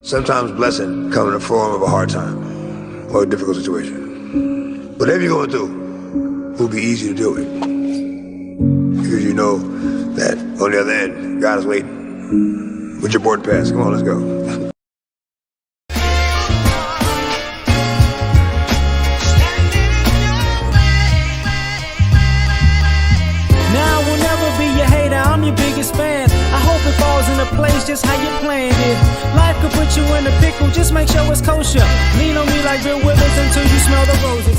Sometimes blessing comes in the form of a hard time or a difficult situation. Whatever you're going through will be easy to deal with because you know that on the other end, God is waiting with your board pass. Come on, let's go. Now I will never be your hater, I'm your biggest fan. I hope it falls into place just how you planned it. Life could put you in a pickle, just make sure it's kosher. Lean on me like Bill Withers until you smell the roses.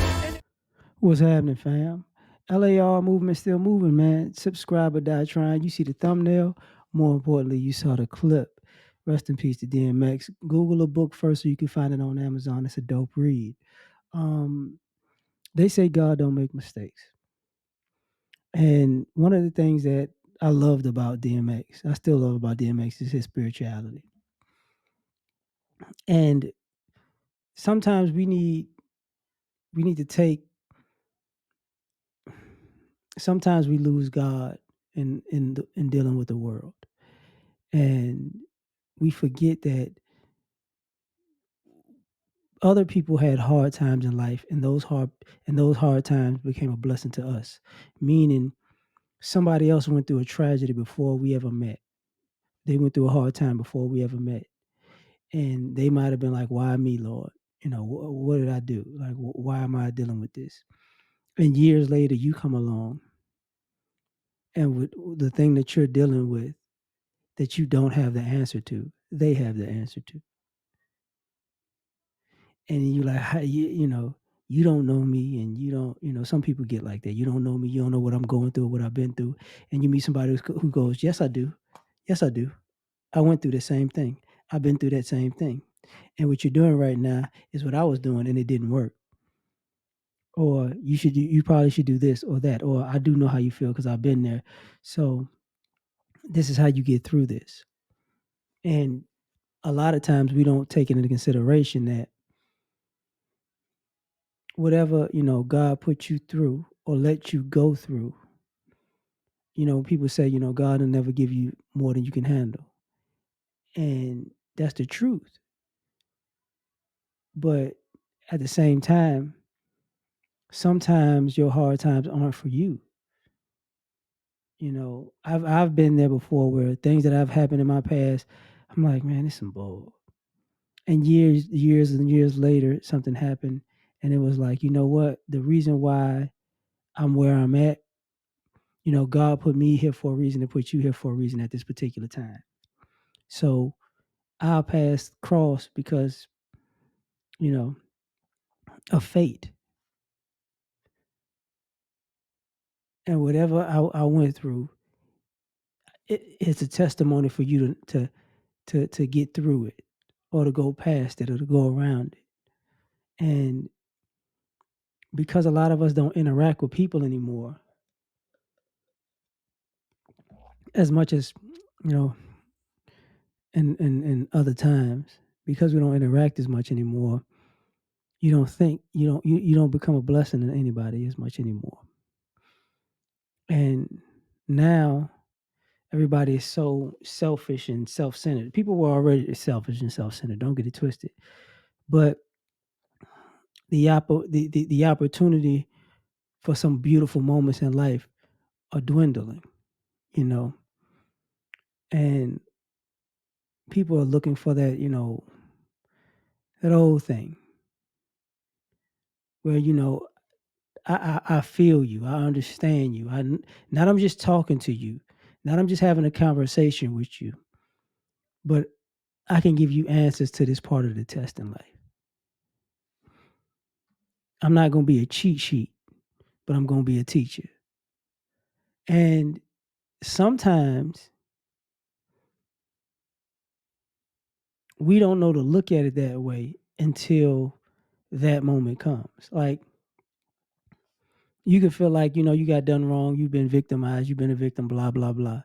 What's happening, fam? L.A.R. movement still moving, man. Subscribe or die trying. You see the thumbnail. More importantly, you saw the clip. Rest in peace to DMX. Google a book first so you can find it on Amazon. It's a dope read. Um, they say God don't make mistakes. And one of the things that I loved about DMX, I still love about DMX, is his spirituality. And sometimes we need to take. Sometimes we lose God in dealing with the world, and we forget that other people had hard times in life, and those hard times became a blessing to us. Meaning, somebody else went through a tragedy before we ever met. They went through a hard time before we ever met, and they might have been like, "Why me, Lord? What did I do? Like, why am I dealing with this?" And years later, you come along, and with the thing that you're dealing with, that you don't have the answer to, they have the answer to, and you like, how, you don't know me, and you don't, some people get like that. You don't know me, you don't know what I'm going through, what I've been through, and you meet somebody who goes, "Yes, I do. Yes, I do. I went through the same thing. I've been through that same thing. And what you're doing right now is what I was doing, and it didn't work. Or you probably should do this or that. Or I do know how you feel because I've been there. So this is how you get through this." And a lot of times we don't take it into consideration that whatever, God put you through or let you go through, people say, God will never give you more than you can handle. And that's the truth. But at the same time, sometimes your hard times aren't for you. I've been there before where things that have happened in my past, I'm like, man, it's some bull. And years and years later, something happened, and it was like, you know what? The reason why I'm where I'm at, God put me here for a reason to put you here for a reason at this particular time. So I'll pass cross because, you know, of fate. And whatever I went through, it's a testimony for you to get through it or to go past it or to go around it. And because a lot of us don't interact with people anymore as much as, you know, in other times, because we don't interact as much anymore, you don't become a blessing to anybody as much anymore. And now everybody is so selfish and self-centered. People were already selfish and self-centered, don't get it twisted. But the opportunity for some beautiful moments in life are dwindling, you know, and people are looking for that, that old thing where, I feel you, I understand you. Not I'm just talking to you, not I'm just having a conversation with you, but I can give you answers to this part of the test in life. I'm not going to be a cheat sheet, but I'm going to be a teacher. And sometimes we don't know to look at it that way until that moment comes. Like, you can feel like, you got done wrong, you've been victimized, you've been a victim, blah, blah, blah.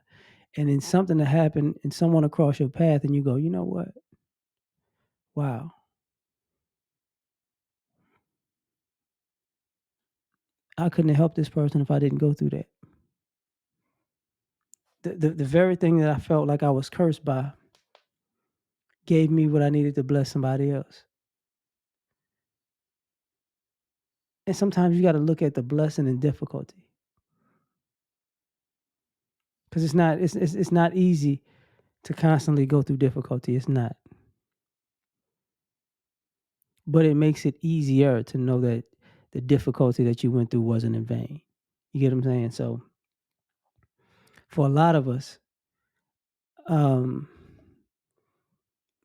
And then something to happen and someone across your path, and you go, you know what? Wow, I couldn't have helped this person if I didn't go through that. The very thing that I felt like I was cursed by, gave me what I needed to bless somebody else. And sometimes you got to look at the blessing in difficulty, because it's not easy to constantly go through difficulty. It's not, but it makes it easier to know that the difficulty that you went through wasn't in vain. You get what I'm saying? So for a lot of us, um,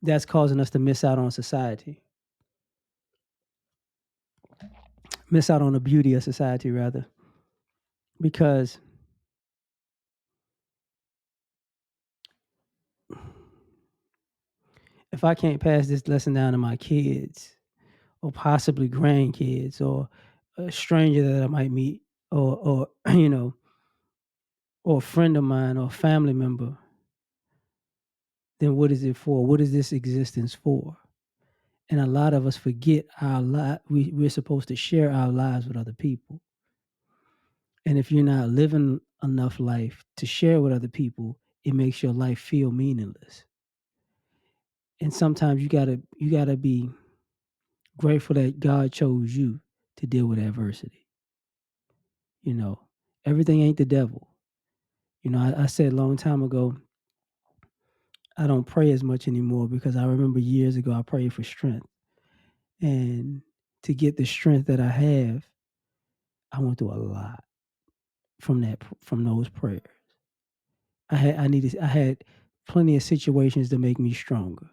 that's causing us to miss out on society, miss out on the beauty of society, rather, because if I can't pass this lesson down to my kids or possibly grandkids or a stranger that I might meet or or a friend of mine or a family member, then what is it for? What is this existence for? And a lot of us forget we're supposed to share our lives with other people. And if you're not living enough life to share with other people, it makes your life feel meaningless. And sometimes you gotta be grateful that God chose you to deal with adversity. You know, everything ain't the devil. I said a long time ago, I don't pray as much anymore because I remember years ago I prayed for strength. And to get the strength that I have, I went through a lot from those prayers. I had plenty of situations to make me stronger.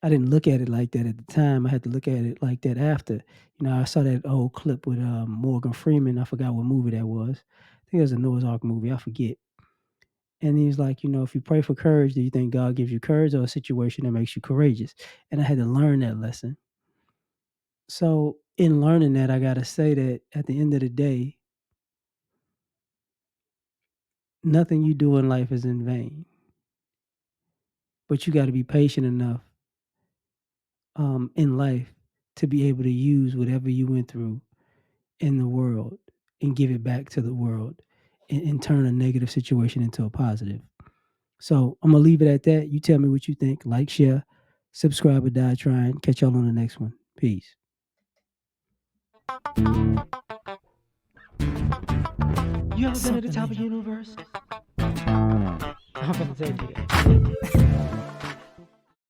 I didn't look at it like that at the time. I had to look at it like that after. I saw that old clip with Morgan Freeman. I forgot what movie that was. I think it was a Noah's Ark movie. I forget. And he was like, if you pray for courage, do you think God gives you courage or a situation that makes you courageous? And I had to learn that lesson. So in learning that, I got to say that at the end of the day, nothing you do in life is in vain. But you got to be patient enough in life to be able to use whatever you went through in the world and give it back to the world and turn a negative situation into a positive. So I'm gonna leave it at that. You tell me what you think. Like, share, subscribe, or die trying. Catch y'all on the next one. Peace. You ever been at the top of the universe? I'm gonna tell you that.